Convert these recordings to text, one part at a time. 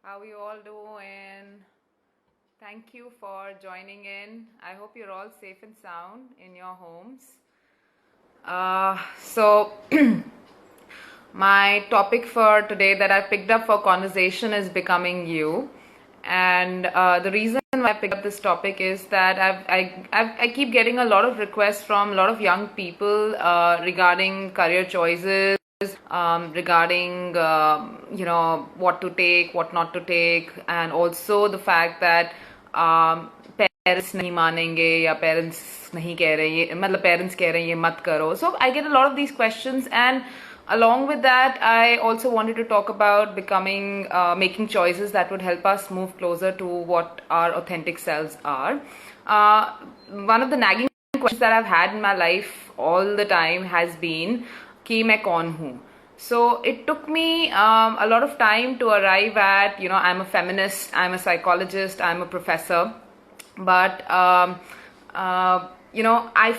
How you all doing? Thank you for joining in. I hope you're all safe and sound in your homes. So my topic for today that I picked up for conversation is becoming you. And the reason why I picked up this topic is that I keep getting a lot of requests from a lot of young people regarding career choices, regarding what to take, what not to take, and also the fact that parents नहीं मानेंगे या parents नहीं कह रहे ये मतलब parents कह रहे हैं ये मत करो. So I get a lot of these questions, and along with that I also wanted to talk about becoming making choices that would help us move closer to what our authentic selves are. One of the nagging questions that I've had in my life all the time has been कि मैं कौन हूँ. So it took me a lot of time to arrive at, I'm a feminist, I'm a psychologist, I'm a professor, but I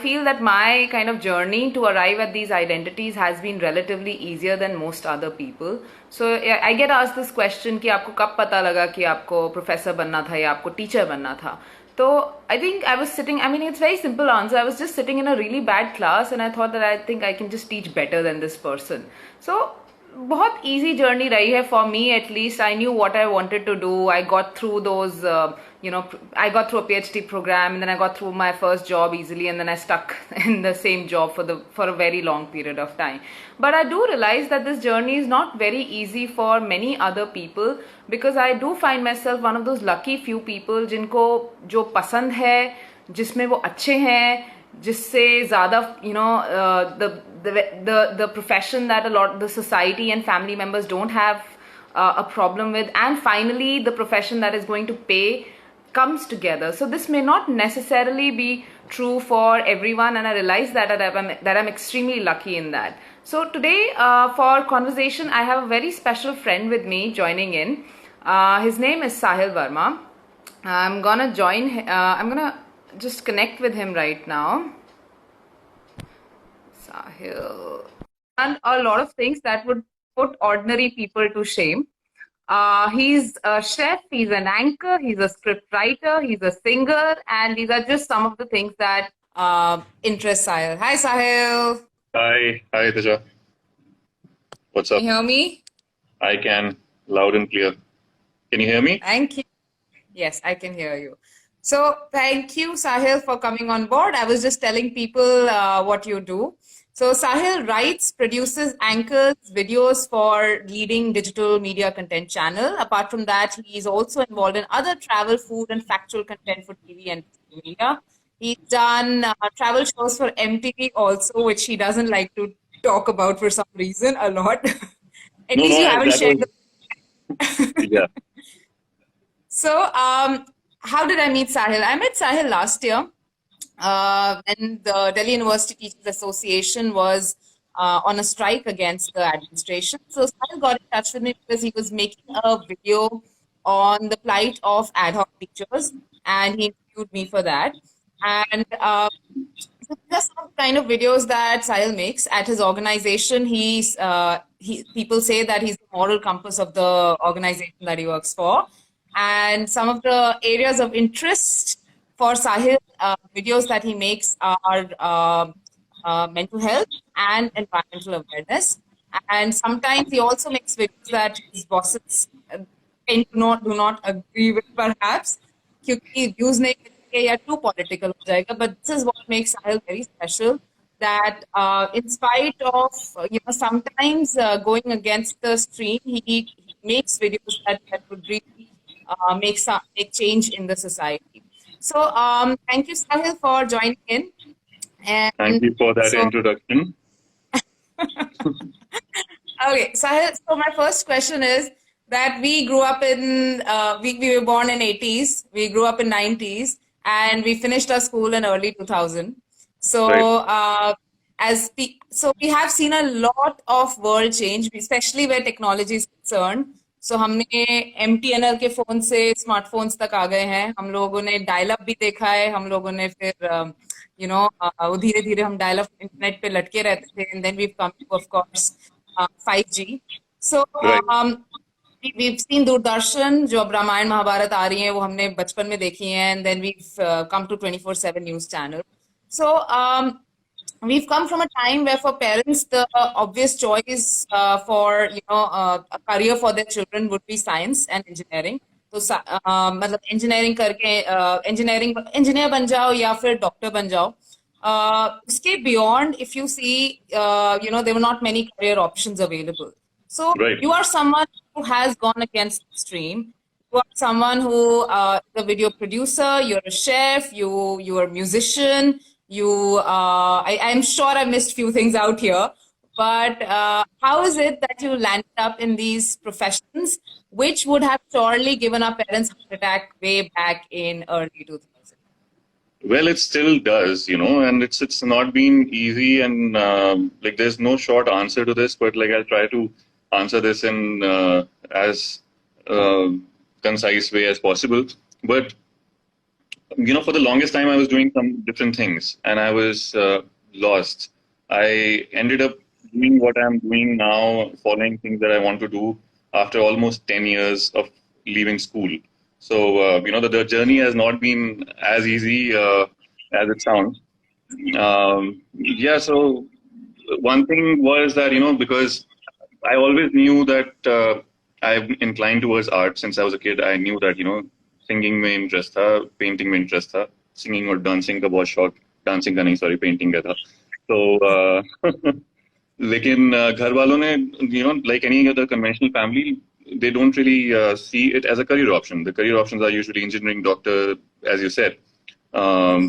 feel that my kind of journey to arrive at these identities has been relatively easier than most other people. So I get asked this question कि आपको कब पता लगा कि आपको professor बनना था या आपको teacher बनना था. So I think I was sitting, it's very simple answer. I was just sitting in a really bad class and I thought that I think I can just teach better than this person. So बहुत easy journey रही है for me at least. I knew what I wanted to do. I got through those, I got through a PhD program, and then I got through my first job easily, and then I stuck in the same job for a very long period of time. But I do realize that this journey is not very easy for many other people, because I do find myself one of those lucky few people जिनको जो पसंद है, जिसमें वो अच्छे हैं, जिससे ज़्यादा the profession that a lot the society and family members don't have a problem with, and finally the profession that is going to pay comes together. So this may not necessarily be true for everyone, and I realize that I'm extremely lucky in that. So today for conversation I have a very special friend with me joining in. His name is Sahil Verma. I'm gonna just connect with him right now. Sahil. And a lot of things that would put ordinary people to shame. He's a chef, he's an anchor, he's a script writer, he's a singer, and these are just some of the things that interest Sahil. Hi, Sahil. Hi, Teja. What's up? Can you hear me? I can, loud and clear. Can you hear me? Thank you. Yes, I can hear you. So thank you, Sahil, for coming on board. I was just telling people what you do. So Sahil writes, produces, anchors videos for leading digital media content channel. Apart from that, he is also involved in other travel, food, and factual content for TV and media. He's done travel shows for MTV also, which he doesn't like to talk about for some reason a lot. At least you haven't shared the... Yeah. So, how did I meet Sahil? I met Sahil last year when the Delhi University Teachers Association was on a strike against the administration. So Sahil got in touch with me because he was making a video on the plight of ad hoc teachers, and he interviewed me for that. And so these are some kind of videos that Sahil makes at his organization. People say that he's the moral compass of the organization that he works for. And some of the areas of interest for Sahil videos that he makes are mental health and environmental awareness. And sometimes he also makes videos that his bosses do not agree with, perhaps, क्योंकि views नहीं मिलेंगे या too political हो जाएगा. But this is what makes Sahil very special. That in spite of sometimes going against the stream, he makes videos that would really make change in the society. So thank you, Sahil, for joining in. And thank you for that introduction. Okay, Sahil, so my first question is that we grew up in, we were born in 80s, we grew up in 90s, and we finished our school in early 2000. So, right. So we have seen a lot of world change, especially where technology is concerned. So हमने MTNL के phone से smartphones तक आ गए हैं. हम लोगों ने dial up भी देखा है. हम लोगों ने फिर धीरे धीरे हम डायल अप इंटरनेट पे लटके रहते थे, and then we've come to, of course, 5G. So we've seen Doordarshan, जो अब रामायण महाभारत आ रही हैं वो हमने बचपन में देखी हैं, and then we've come to 24/7 news channel. So we've come from a time where for parents the obvious choice for a career for their children would be science and engineering. तो मतलब engineering करके engineer बन जाओ या फिर doctor बन जाओ. उसके beyond, if you see, there were not many career options available. So Right. you are someone who has gone against the stream. You are someone who is a video producer. You're a chef. You're a musician. I'm sure I missed few things out here. But how is it that you landed up in these professions, which would have surely given our parents heart attack way back in early 2000? Well, it still does, and it's not been easy, and like there's no short answer to this, but like I'll try to answer this in as uh, concise way as possible. But for the longest time, I was doing some different things, and I was lost. I ended up doing what I'm doing now, following things that I want to do after almost 10 years of leaving school. So, the journey has not been as easy as it sounds. Yeah, so one thing was that, because I always knew that I'm inclined towards art since I was a kid. I knew that, singing में interest था, painting में interest था, singing और dancing का बहुत शौक, dancing का नहीं, sorry, painting का था. So, लेकिन घर वालों ने, like any other conventional family, they don't really see it as a career option. The career options are usually engineering, doctor, as you said.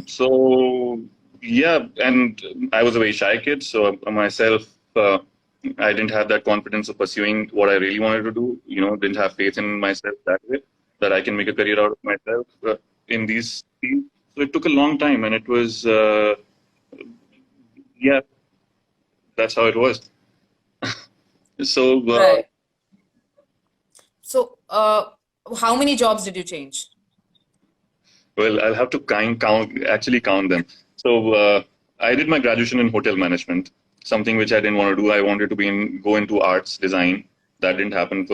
So yeah, and I was a very shy kid, so myself, I didn't have that confidence of pursuing what I really wanted to do. Didn't have faith in myself that way that I can make a career out of myself in these fields. So it took a long time, and it was yeah, that's how it was. So Right. So, how many jobs did you change? well, I'll have to actually count them. So I did my graduation in hotel management, something which I didn't want to do. I wanted to go into arts design. That didn't happen.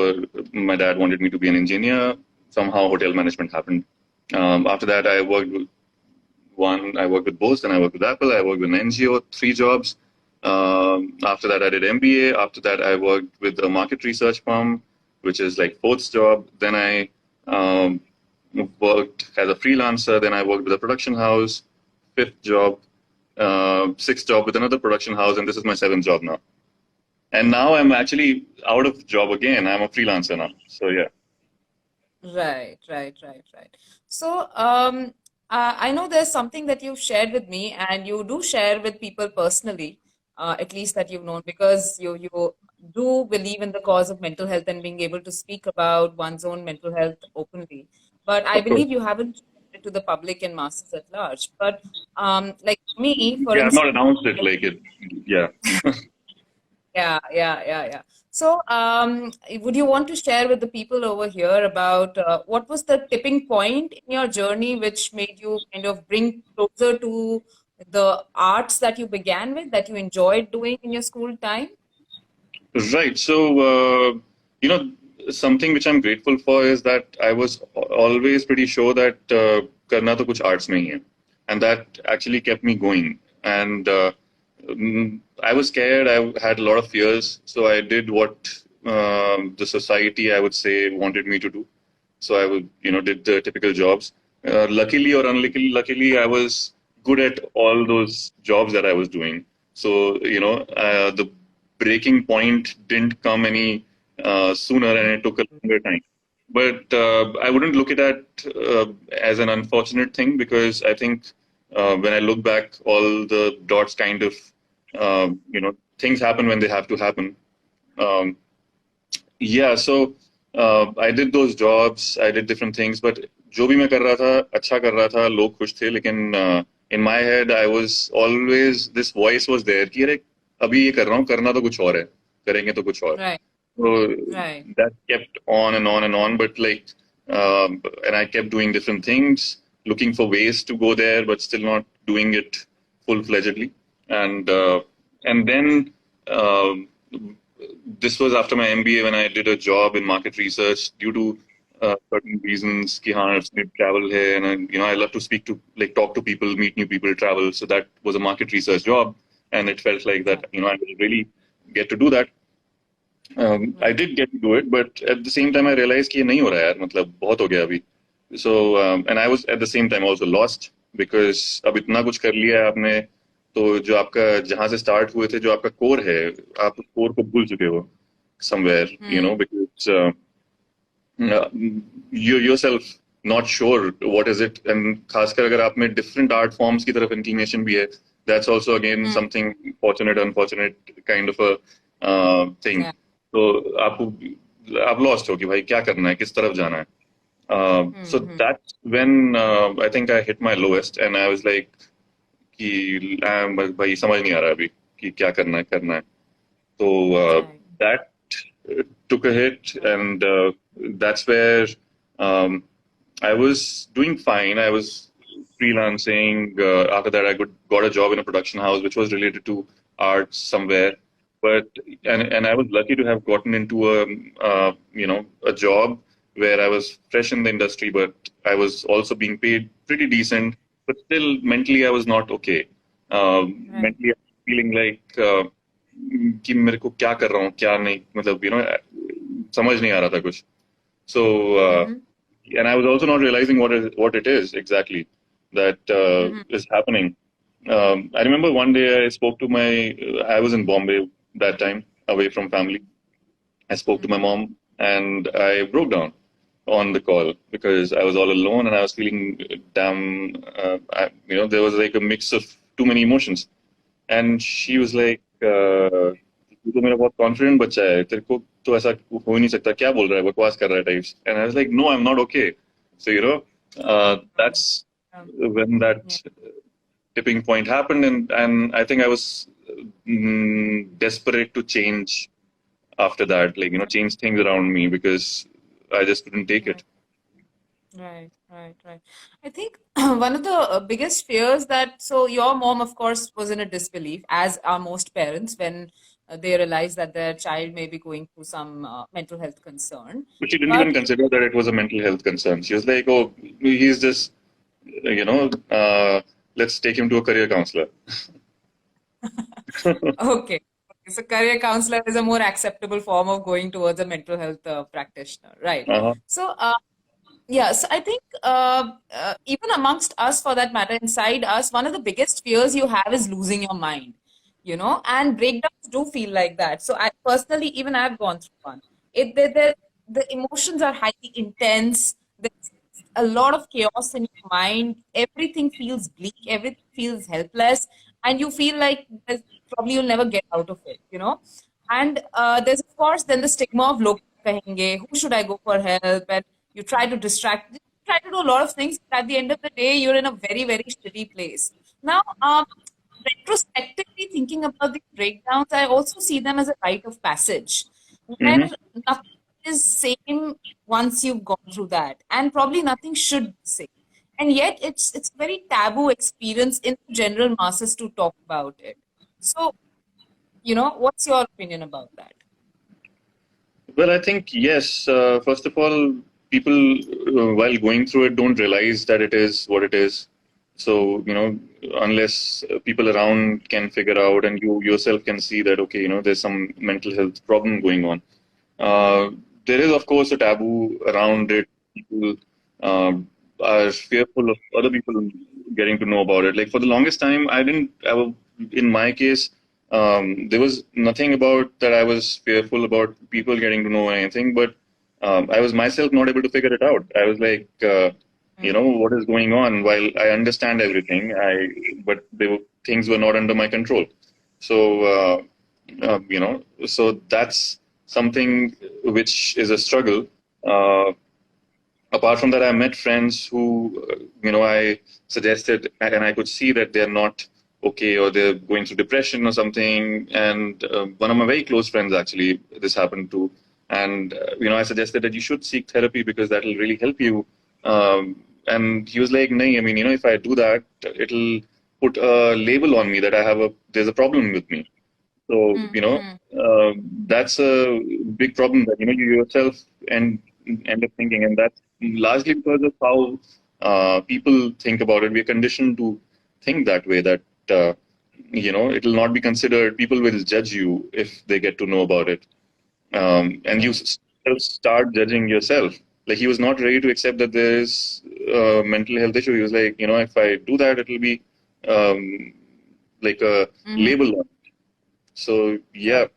My dad wanted me to be an engineer. Somehow hotel management happened. After that, I worked with Bose, then I worked with Apple. I worked with an NGO, 3 jobs. After that, I did MBA. After that, I worked with a market research firm, which is like 4th job. Then I worked as a freelancer. Then I worked with a production house, 5th job, 6th job with another production house, and this is my 7th job now. And now I'm actually out of job again. I'm a freelancer now. So yeah. Right. So, I know there's something that you've shared with me, and you do share with people personally, at least that you've known, because you do believe in the cause of mental health and being able to speak about one's own mental health openly. But I Of course. believe you haven't shared it to the public and masses at large. But like me, for Yeah, I've instance. not announced it like it. Yeah. Yeah. So, would you want to share with the people over here about what was the tipping point in your journey which made you kind of bring closer to the arts that you began with, that you enjoyed doing in your school time? Right. So, something which I'm grateful for is that I was always pretty sure that karna to kuch arts mein hi hai. And that actually kept me going. And I was scared. I had a lot of fears. So I did what the society, I would say, wanted me to do. So I would, did the typical jobs. Luckily or luckily, I was good at all those jobs that I was doing. So, the breaking point didn't come any sooner, and it took a longer time. But I wouldn't look at that as an unfortunate thing, because I think when I look back, all the dots kind of, things happen when they have to happen. Um, yeah, so I did those jobs, I did different things, but जो भी मैं कर रहा था अच्छा कर रहा था, लोग खुश थे, लेकिन in my head I was always, this voice was there कि अरे अभी ये कर रहा हूँ, करना तो कुछ और है, करेंगे तो कुछ और. Right. So Right. that kept on and on and on, but like, and I kept doing different things, looking for ways to go there, but still not doing it full-fledgedly. And then this was after my MBA when I did a job in market research due to certain reasons. Ki haan, usme travel hai, and I love to speak to talk to people, meet new people, travel. So that was a market research job, and it felt like that Right. I will really get to do that. I Right. did get to do it, but at the same time I realized कि ये नहीं हो रहा यार, मतलब बहुत हो गया अभी. So and I was at the same time also lost because अब इतना कुछ कर लिया है आपने, तो जो आपका जहाँ से स्टार्ट हुए थे, जो आपका कोर है, आप उस कोर को भूल चुके हो somewhere, Hmm. because you yourself not sure what is it, and खासकर अगर आप में different art forms की तरफ inclination भी है, that's also again Hmm. something fortunate unfortunate kind of a thing. Yeah. तो आप lost हो कि भाई क्या करना है, किस तरफ जाना है. So Hmm. that's when I think I hit my lowest, and I was like कि भाई समझ नहीं आ रहा अभी कि क्या करना है. So Right. that took a hit, and that's where um, I was doing fine. I was freelancing. After that, got a job in a production house, which was related to art somewhere. But and I was lucky to have gotten into a job where I was fresh in the industry, but I was also being paid pretty decent. But still, mentally, I was not okay. Right. Mentally, I was feeling like कि मेरे को क्या कर रहा हूँ क्या नहीं, मतलब समझ नहीं आ रहा था कुछ. So Mm-hmm. and I was also not realizing what it is exactly that Mm-hmm. is happening. I remember one day I spoke to I was in Bombay that time, away from family. I spoke to my Mm-hmm. mom and I broke down on the call because I was all alone and I was feeling damn. There was like a mix of too many emotions. And she was like, तू तो मेरा बहुत confident बच्चा है, तेरे को तो ऐसा हो ही नहीं सकता, क्या बोल रहा है, बकवास कर रहा है types. And I was like no, I am not okay. So that's when Yeah. that tipping point happened, and I think I was desperate to change after that, change things around me because I just couldn't take Right. it. Right, right, right. I think one of the biggest fears that, so your mom, of course, was in a disbelief, as are most parents when they realize that their child may be going through some mental health concern. But she didn't even But consider that it was a mental health concern. She was like, oh, he's just, you know, uh, let's take him to a career counselor. okay, okay, so career counselor is a more acceptable form of going towards a mental health practitioner, right? Uh-huh. So, yes, I think even amongst us, for that matter, inside us, one of the biggest fears you have is losing your mind, and breakdowns do feel like that. So I personally, even I've gone through one. The emotions are highly intense. There's a lot of chaos in your mind. Everything feels bleak. Everything feels helpless, and you feel like probably you'll never get out of it. And there's of course then the stigma of log kahenge, who should I go for help? And you try to distract, you try to do a lot of things, but at the end of the day, you're in a very, very shitty place. Now, retrospectively thinking about the breakdowns, I also see them as a rite of passage, where Hmm. nothing is same once you've gone through that, and probably nothing should be same. And yet, it's a very taboo experience in the general masses to talk about it. So, what's your opinion about that? Well, I think yes. First of all, people while going through it don't realize that it is what it is. So unless people around can figure out, and you yourself can see that okay, there's some mental health problem going on. Uh, there is of course a taboo around it. People are fearful of other people getting to know about it. Like for the longest time, I didn't. In my case, there was nothing about that I was fearful about people getting to know anything, but I was myself not able to figure it out. I was like, what is going on? While I understand everything, but things were not under my control. So, so that's something which is a struggle. Uh, Apart from that, I met friends who, I suggested, and I could see that they're not okay or they're going through depression or something. And one of my very close friends, actually, this happened to. And, I suggested that you should seek therapy because that will really help you. And he was like, "Nahi, I mean, if I do that, it'll put a label on me that there's a problem with me." So, that's a big problem that, you yourself and end up thinking. And that's largely because of how people think about it. We're conditioned to think that way, that, it'll not be considered, people will judge you if they get to know about it. And you Right. start judging yourself. Like, he was not ready to accept that there is a mental health issue. He was like, if I do that, it'll be um, like a Mm-hmm. label on it. So, yeah. Right.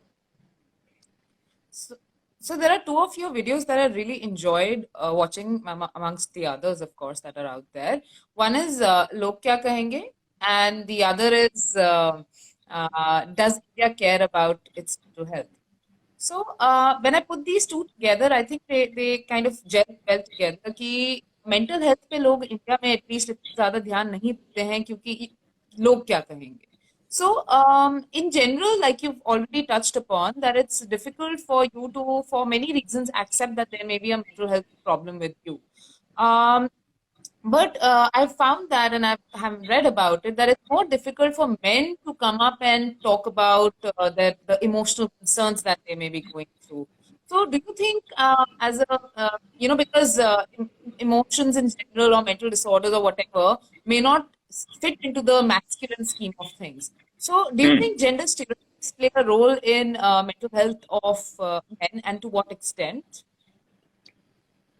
So, so there are two of your videos that I really enjoyed watching amongst the others, of course, that are out there. One is Log Kya Kahenge, and the other is Does India Care About Its Mental Health? So when I put these two together, I think they kind of gel well together कि mental health पे लोग India में at least इतना ज़्यादा ध्यान नहीं देते हैं क्योंकि लोग क्या कहेंगे. So in general, like you've already touched upon, that it's difficult for you to, for many reasons, accept that there may be a mental health problem with you. Um, but I've found that, and have read about it, that it's more difficult for men to come up and talk about the emotional concerns that they may be going through. So, do you think, as a, because emotions in general or mental disorders or whatever may not fit into the masculine scheme of things. So, do you Hmm. think gender stereotypes play a role in mental health of men, and to what extent?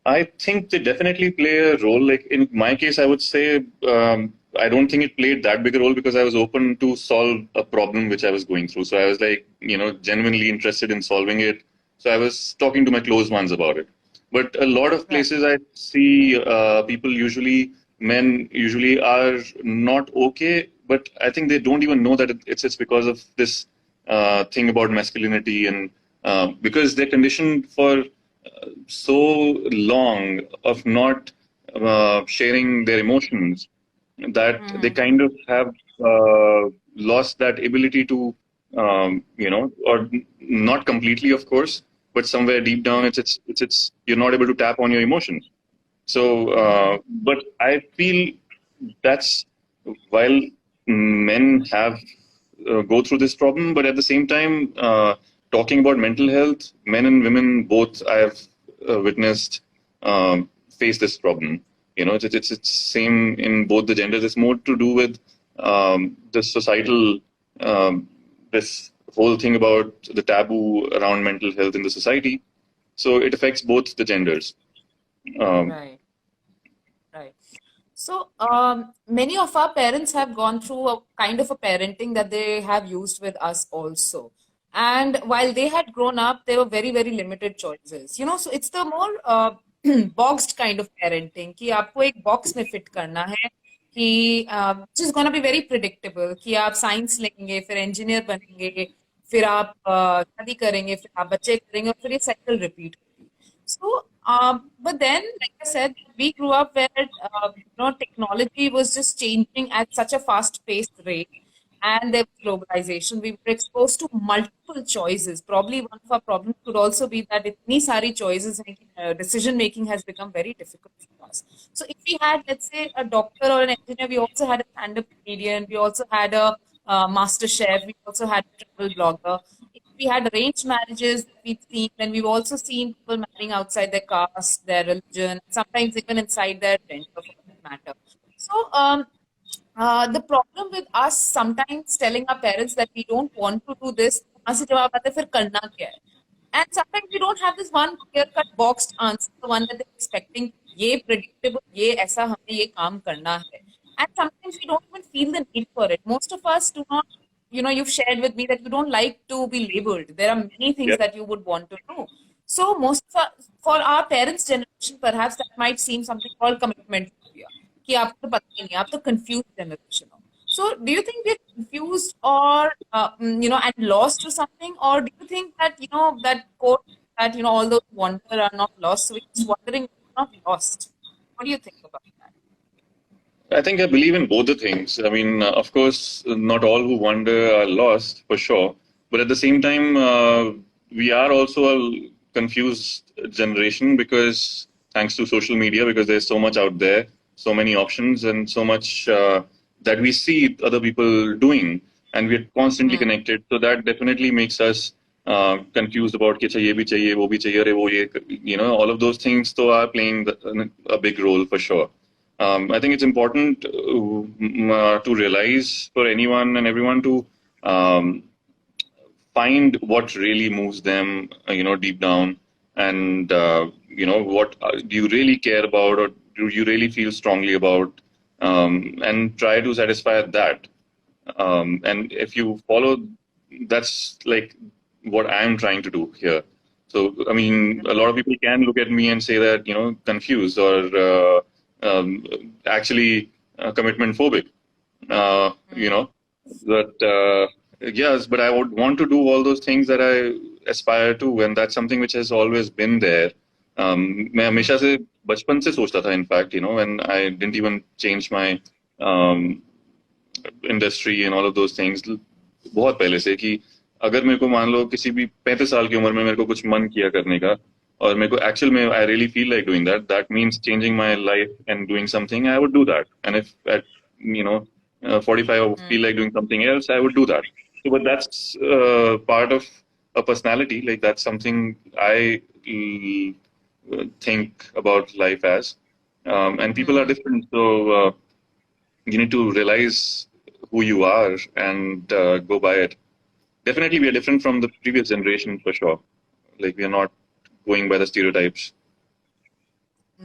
I think they definitely play a role. Like, in my case, I would say I don't think it played that big a role because I was open to solve a problem which I was going through. So I was like, genuinely interested in solving it. So I was talking to my close ones about it. But a lot of Right. places I see people usually, men usually are not okay. But I think they don't even know that it's because of this thing about masculinity, and because they're conditioned for so long of not sharing their emotions, that they Mm-hmm. kind of have lost that ability to, or not completely, of course, but somewhere deep down, it's you're not able to tap on your emotions. So, but I feel that's while men have go through this problem, but at the same time, talking about mental health, men and women both I have witnessed face this problem. It's same in both the genders. It's more to do with the societal this whole thing about the taboo around mental health in the society. So it affects both the genders. Um, Right. Right. So, many of our parents have gone through a kind of a parenting that they have used with us also. And while they had grown up, they were very, very limited choices. So it's the more boxed kind of parenting कि आपको एक box में fit करना है कि which is gonna be very predictable कि आप science लेंगे, फिर engineer बनेंगे, फिर आप शादी करेंगे, फिर आप बच्चे करेंगे और फिर ये cycle repeat होगी. So, but then, like I said, we grew up where technology was just changing at such a fast-paced rate, and there was globalization. We were exposed to multiple choices. Probably one of our problems could also be that itni sari choices, decision making has become very difficult for us. So, if we had, let's say, a doctor or an engineer, we also had a stand-up comedian, we also had a master chef, we also had a travel blogger. We had arranged marriages that we've seen, and we've also seen people marrying outside their caste, their religion, sometimes even inside their gender for that matter. So, the problem with us sometimes telling our parents that we don't want to do this, "वहाँ से जवाब आता है, "फिर करना क्या है?" And sometimes we don't have this one clear-cut boxed answer, the one that they're expecting. ये predictable, ये ऐसा हमें ये काम करना है. And sometimes we don't even feel the need for it. Most of us do not, you've shared with me that you don't like to be labeled. There are many things yep. that you would want to do. So for our parents' generation, perhaps that might seem something called commitment phobia. कि आपको तो पता ही नहीं, आप तो confused generation हो. So, do you think we're confused or, and lost or something? Or do you think that, that quote that, all those who wander are not lost? So we're just wondering, we're not lost. What do you think about that? I think I believe in both the things. I mean, of course, not all who wander are lost for sure, but at the same time, we are also a confused generation because thanks to social media, because there's so much out there, so many options, and so much that we see other people doing. and we're constantly connected. So that definitely makes us confused about कि अच्छा ये भी चाहिए वो भी चाहिए अरे वो ये all of those things तो are playing a big role for sure. I think it's important to realize for anyone and everyone to um, find what really moves them, deep down, and what do you really care about, or do you really feel strongly about, and try to satisfy that. And if you follow, that's like what I'm trying to do here. So, I mean, a lot of people can look at me and say that, confused or actually commitment phobic. Uh, you know, but yes, but I would want to do all those things that I aspire to, and that's something which has always been there. मैं हमेशा से बचपन से सोचता था, in fact, when I didn't even change my um, industry and all of those things बहुत पहले से कि अगर मेरे को मान लो किसी भी 35 साल की उम्र में मेरे को कुछ मन किया करने का और मेरे को एक्चुअल में I really feel like doing that means changing my life and doing something I would do that and if at 45 I feel like doing something else I would do that. So but that's part of a personality, like that's something I think about life as, and people are different, so you need to realize who you are and go by it. Definitely, we are different from the previous generation for sure. Like we are not going by the stereotypes.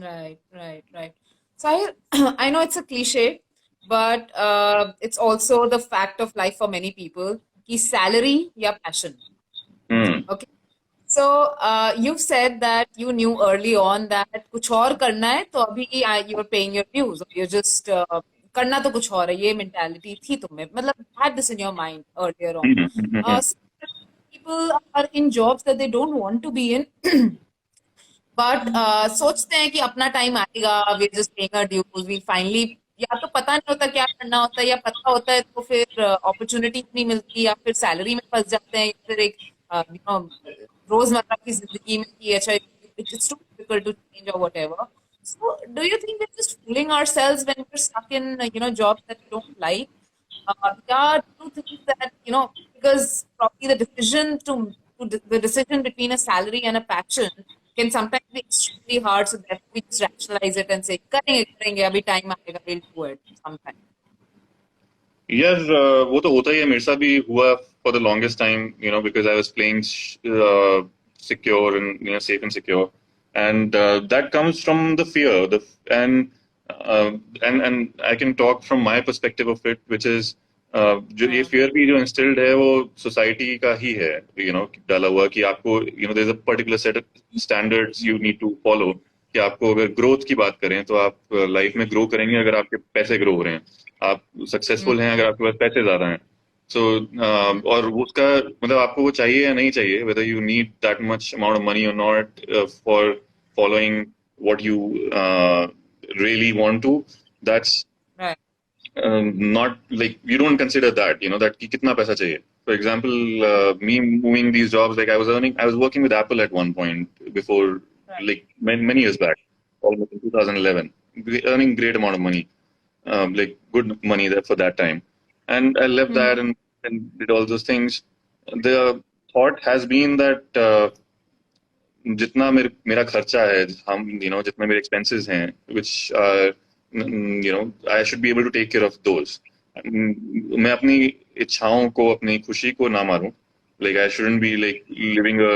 Right, right, right. So I know it's a cliche, but it's also the fact of life for many people. Ki salary या passion. Hmm. Okay. So you've said that you knew early on that कुछ और करना है तो अभी you're paying your dues or you're just करना तो कुछ और है, ये mentality थी तुम्हें, मतलब had this in your mind earlier on. Hmm. Hmm. Hmm. So people are in jobs that they don't want to be in. But सोचते हैं कि अपना टाइम आएगा, we just paying our dues, we finally, या तो पता नहीं होता क्या करना होता है, या पता होता है तो फिर अपॉर्चुनिटी नहीं मिलती, या फिर सैलरी में फंस जाते हैं, या फिर एक यू नो रोजमर्रा की जिंदगी में कि अच्छा it's too difficult to change और whatever. So do you think we are just fooling ourselves when we are stuck in job that we don't like? Yeah, do think that, because probably the decision between a salary and a passion can sometimes be extremely hard. So therefore we just rationalize it and say, करेंगे, अभी time आएगा, we'll do it sometime. यार वो तो होता ही है, मेरे साथ भी हुआ for the longest time, because I was playing secure and safe and secure, and that comes from the fear, and uh, and I can talk from my perspective of it, which is जो ये fear भी जो instilled है वो society का ही है, डाला हुआ कि आपको there's a particular set of standards you need to follow, कि आपको अगर ग्रोथ की बात करें तो आप लाइफ में ग्रो करेंगे अगर आपके पैसे ग्रो हो रहे हैं, आप सक्सेसफुल हैं अगर आपके पास पैसे ज्यादा हैं. सो और उसका मतलब आपको वो चाहिए या नहीं चाहिए, whether you need that much amount of money or not for following what you really want to, that's Right. not like you don't consider that, that कि कितना पैसा चाहिए. For example, me moving these jobs, like I was working with Apple at one point before, Right. like many years back, almost in 2011, earning great amount of money, like good money there for that time. And I left that and did all those things. The thought has been that जितना मेरा खर्चा है, हम जितना मेरे expenses हैं, which I should be able to take care of those. मैं अपनी इच्छाओं को, अपनी खुशी को ना मारूं. Like I shouldn't be like living a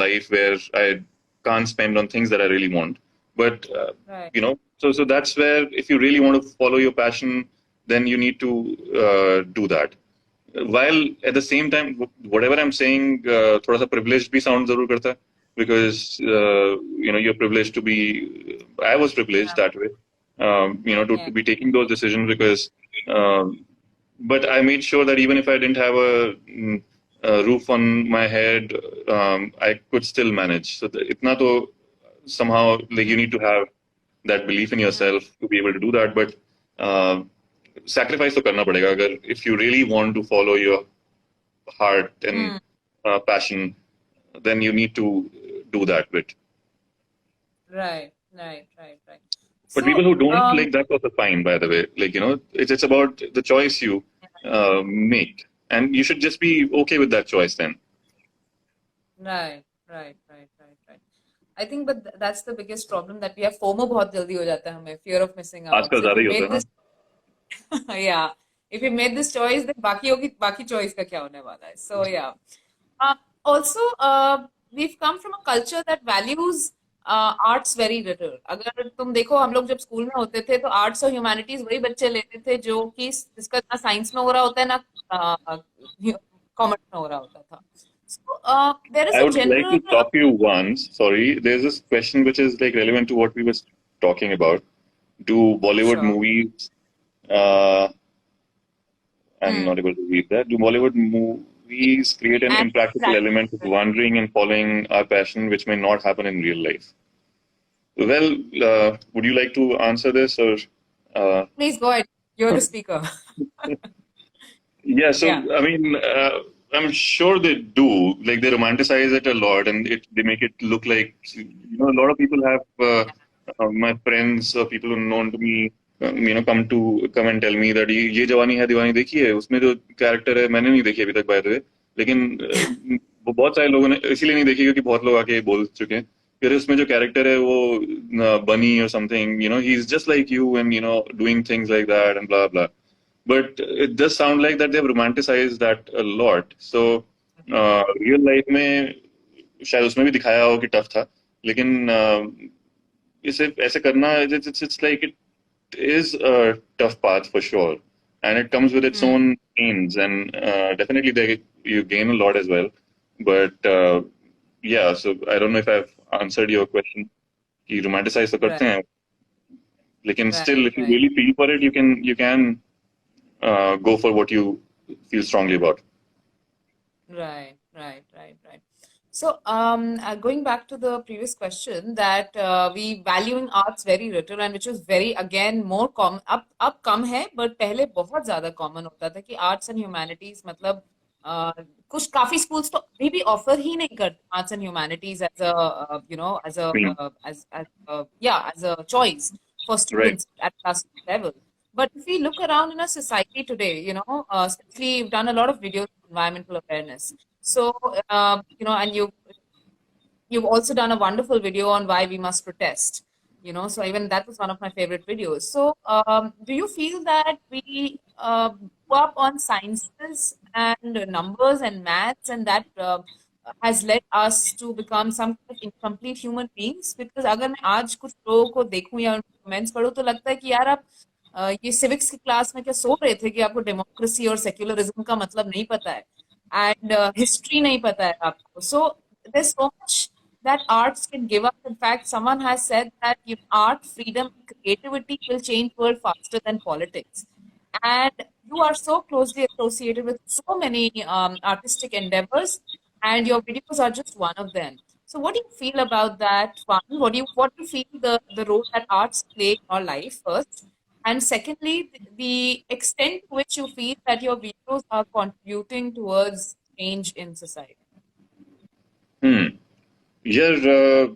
life where I can't spend on things that I really want. But Right. so that's where if you really want to follow your passion, then you need to do that. While at the same time, whatever I'm saying, थोड़ा सा privileged भी sound जरूर करता है, because you're privileged to be. I was privileged that way, to be taking those decisions because. But I made sure that even if I didn't have a roof on my head, I could still manage. So itna to somehow, like, you need to have that belief in yourself to be able to do that. But sacrifice तो करना पड़ेगा अगर if you really want to follow your heart and passion, then you need to do that bit. Right. Right. Right. Right. But So people who don't, like, that's also fine, by the way. Like, it's about the choice you make, and you should just be okay with that choice then. Right, right, right, right, right. I think, but that's the biggest problem that we have. FOMO बहुत जल्दी हो जाता है हमें, fear of missing out. आजकल So if ज्यादा we ही होता made है ना. this, yeah, if we made this choice, then बाकी choice का क्या होने वाला है? So yeah. Also, we've come from a culture that values arts very little. अगर तुम देखो, हम लोग जब स्कूल में होते थे तो आर्ट्स और ह्यूमैनिटीज वही बच्चे लेते थे जो कि जिसका ना साइंस में हो रहा होता है ना कॉमर्स में हो रहा होता था. So there is I a would like general to stop you once. Sorry, there's this question which is like relevant to what we were talking about. Do Bollywood sure. movies? Uh, I'm Hmm. not able to read that. Do Bollywood movies create an impractical Exactly. element of wandering and following our passion, which may not happen in real life? Well, would you like to answer this or? Uh, Please go ahead. You're the speaker. Yeah, so Yeah. I mean, I'm sure they do. Like they romanticize it a lot, and they make it look like a lot of people have my friends or people who are known to me, come and tell me that ये जवानी है दीवानी देखी है उसमें जो character है मैंने नहीं देखी अभी तक बाय द वे लेकिन वो बहुत सारे लोगों ने इसीलिए नहीं देखी क्योंकि बहुत लोग आके बोल चुके हैं कि अरे उसमें जो कैरेक्टर है वो बनी और something he is just like you and doing things like that and blah blah. But it does sound like that they've romanticized that a lot. So real life में शायद उसमें भी दिखाया हो कि टफ था लेकिन इसे ऐसे करना it's like it is a tough path for sure and it comes with its Hmm. own pains and definitely you gain a lot as well but yeah, so I don't know if I've answered your question कि romanticize तो Right, करते हैं लेकिन right, still if you right. really feel for it you can go for what you feel strongly about. Right, right, right, right. So, going back to the previous question, that we valuing arts very little, and which was very again more common. अब कम है, but पहले बहुत ज़्यादा common होता था कि arts and humanities मतलब कुछ काफी schools तो अभी भी offer ही नहीं करते arts and humanities as a Stream. as a choice for Right. students at class level. But if we look around in our society today, especially you've done a lot of videos on environmental awareness. So, and you've also done a wonderful video on why we must protest. So even that was one of my favorite videos. So, do you feel that we grew up on sciences and numbers and maths, and that has led us to become some kind of incomplete human beings? Because अगर मैं आज कुछ लोगों को देखूं या comments पढूं तो लगता है कि यार आप ये सिविक्स की क्लास में क्या सो रहे थे कि आपको डेमोक्रेसी और सेक्युलरिज्म का मतलब नहीं पता है एंड हिस्ट्री नहीं पता है आपको. सो there's so much that arts can give us. In fact, someone has said that art, freedom, and creativity will change world faster than politics. And you are so closely associated with so many artistic endeavors, and your videos are just one of them. So, what do you feel about that? One, what do you feel the role that arts play in your life first? And secondly, the extent to which you feel that your videos are contributing towards change in society. Hmm. Yeah,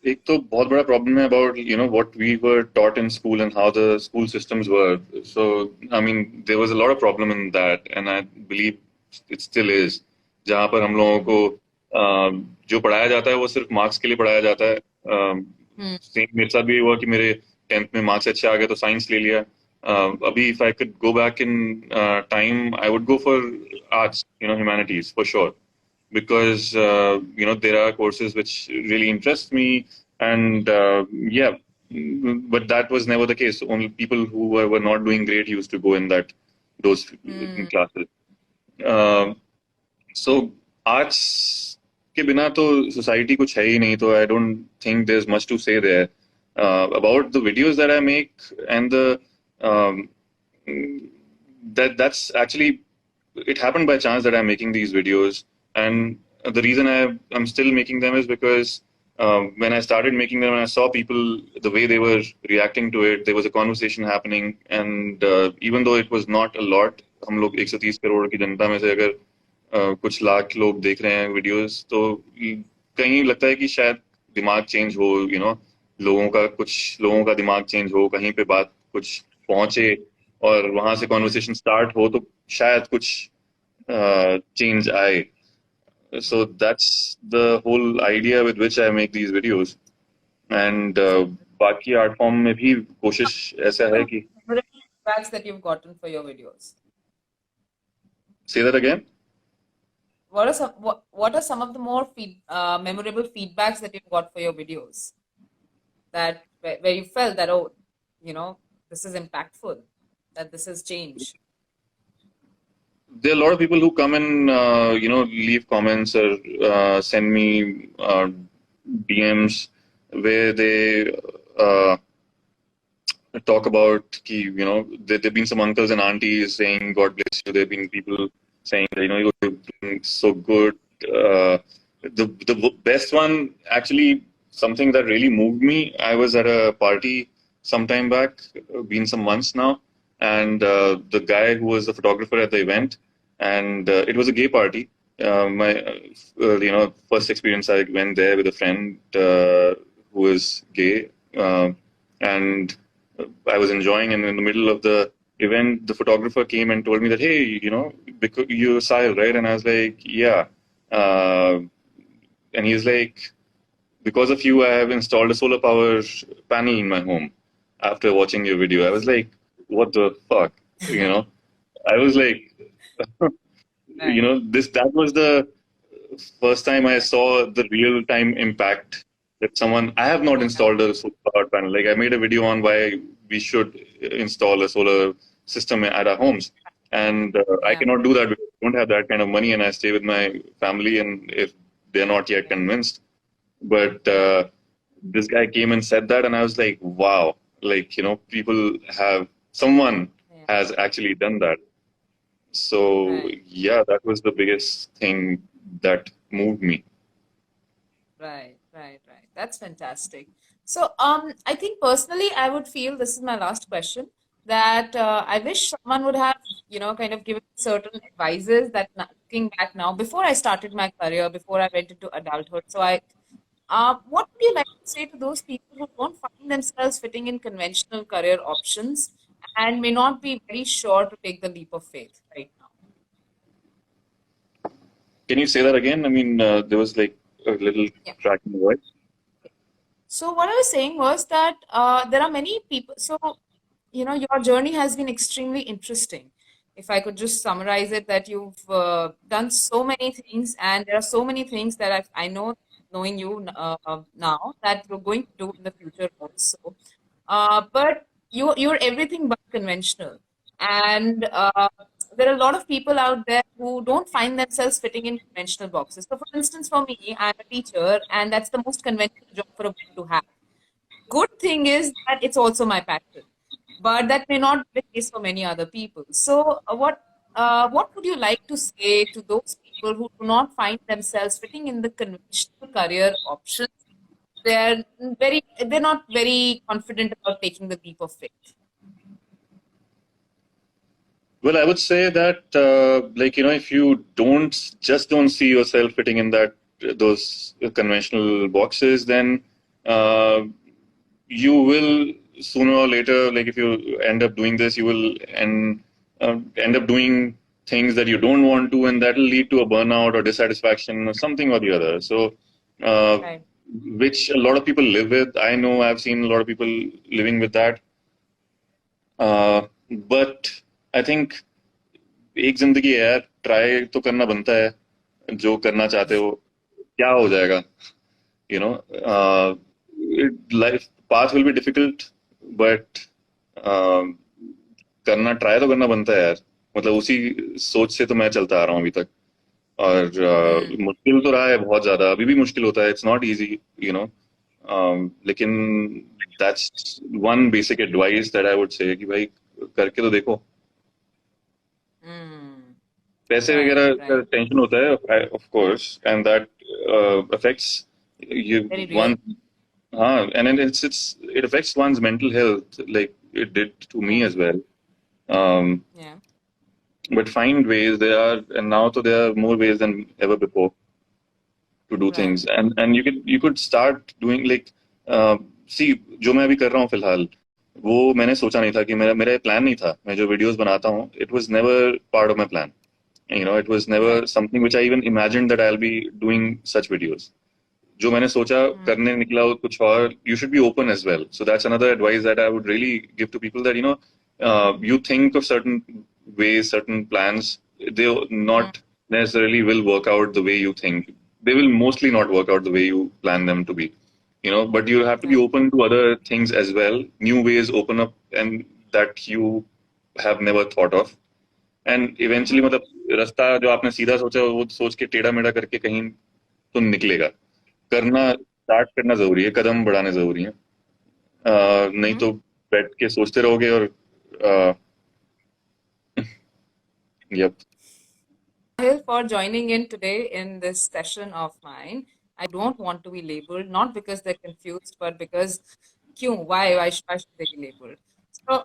एक तो बहुत बड़ा problem है about what we were taught in school and how the school systems were. So I mean there was a lot of problem in that, and I believe it still is. जहाँ पर हम लोगों को जो पढ़ाया जाता है वो सिर्फ मार्क्स के लिए पढ़ाया जाता है. Hmm. सेम मेरे साथ भी हुआ कि मेरे 10th में मार्क्स अच्छे आ गए तो साइंस ले लिया. अभी if I could go back in time, I would go for arts, humanities for sure. Because there are courses which really interest me and yeah, but that was never the case. Only people who were not doing great used to go in those Hmm. classes. So arts के बिना तो society कुछ है ही नहीं, तो I don't think there's much to say there about the videos that I make and the um, that's actually, it happened by chance that I'm making these videos, and the reason I'm still making them is because when I started making them and I saw people the way they were reacting to it, there was a conversation happening, and even though it was not a lot, हम लोग 130 करोड़ की जनता में से अगर कुछ लाख लोग देख रहे हैं वीडियोस, तो कहीं लगता है कि शायद दिमाग चेंज हो, लोगों का दिमाग चेंज हो, कहीं पे बात कुछ पहुंचे. और वहां से कॉन्वर्सेशन स्टार्ट हो तो शायद कुछ चेंज आए. So that's the whole idea with which I make these videos. And बाकी आर्ट फॉर्म में भी कोशिश ऐसा है कि Feedbacks that you've gotten for your videos. say that again. What are some of the more memorable feedbacks that you've got for your videos? That where you felt that, oh, this is impactful, that this has changed. There are a lot of people who come and leave comments or send me DMs where they talk about there've been some uncles and aunties saying God bless you. There've been people saying that you're doing so good. The best one, actually, something that really moved me. I was at a party some time back, been some months now, and the guy who was the photographer at the event, and it was a gay party. My first experience, I went there with a friend who was gay, and I was enjoying, and in the middle of the event, the photographer came and told me that, hey, because you're Sahil, right? And I was like, yeah. And he's like, because of you, I have installed a solar power panel in my home after watching your video. I was like, what the fuck? I was like, that was the first time I saw the real time impact that someone. I have not installed a solar power panel. Like, I made a video on why we should install a solar system at our homes, and I cannot do that because I don't have that kind of money, and I stay with my family. And if they're not yet convinced, but this guy came and said that, and I was like, wow, like someone has actually done that. So yeah, that was the biggest thing that moved me. Right. That's fantastic. So, I think personally, I would feel, this is my last question, that I wish someone would have, kind of given certain advices that looking back now, before I started my career, before I went into adulthood. So what would you like to say to those people who don't find themselves fitting in conventional career options and may not be very sure to take the leap of faith right now? Can you say that again? I mean, there was like a little crack in the voice. So what I was saying was that there are many people. So, your journey has been extremely interesting. If I could just summarize it, that you've done so many things, and there are so many things that I know, knowing you now, that you're going to do in the future also. But you're everything but conventional, and there are a lot of people out there who don't find themselves fitting in conventional boxes. So, for instance, for me, I'm a teacher, and that's the most conventional job for a woman to have. Good thing is that it's also my passion, but that may not be the case for many other people. So, what would you like to say to those people who do not find themselves fitting in the conventional career options? They're not very confident about taking the leap of faith. Well, I would say that, if you don't see yourself fitting in those conventional boxes, then you will sooner or later, like if you end up doing this, you will end up doing things that you don't want to, and that will lead to a burnout or dissatisfaction or something or the other. So, which a lot of people live with. I know I've seen a lot of people living with that. But I think एक जिंदगी है यार, try तो करना बनता है. जो करना चाहते हो क्या हो जाएगा, life path will be difficult, but try तो करना बनता है यार. मतलब उसी सोच से तो मैं चलता आ रहा हूँ अभी तक, और मुश्किल तो रहा है बहुत ज्यादा, अभी भी मुश्किल होता है. इट्स नॉट इजी, लेकिन that's one basic advice that I would say कि भाई करके तो देखो. पैसे वगैरह का टेंशन होता है, of course, and that affects you one. हाँ, and it affects one's mental health, like it did to me as well. But find ways. And now there are more ways than ever before to do things, and you could start doing, like, see, जो मैं अभी कर रहा हूँ फिलहाल, वो मैंने सोचा नहीं था कि मेरा मेरा प्लान नहीं था. मैं जो वीडियोस बनाता हूँ, it was never part of my plan. You know, it was never Right. something which I even imagined that I'll be doing such videos. जो मैंने सोचा Mm, करने निकला वो कुछ और. You should be open as well. So that's another advice that I would really give to people, that you know, you think of certain ways, certain plans, they mm, not necessarily will work out the way you think. They will mostly not work out the way you plan them to be. You know, but you have to be right. open to other things as well. New ways open up and that you have never thought of. And eventually Mm-hmm. मतलब रास्ता जो आपने सीधा सोचा वो सोच के टेढ़ा मेढ़ा करके कहीं तो निकलेगा. करना स्टार्ट करना जरूरी है, कदम बढ़ाने जरूरी है. नहीं Mm-hmm. तो बैठ के सोचते रहोगे और yup. Sahil, for joining in today in this session of mine. I don't want to be labeled, not because they're confused, but because, kyun, why should they be labeled? So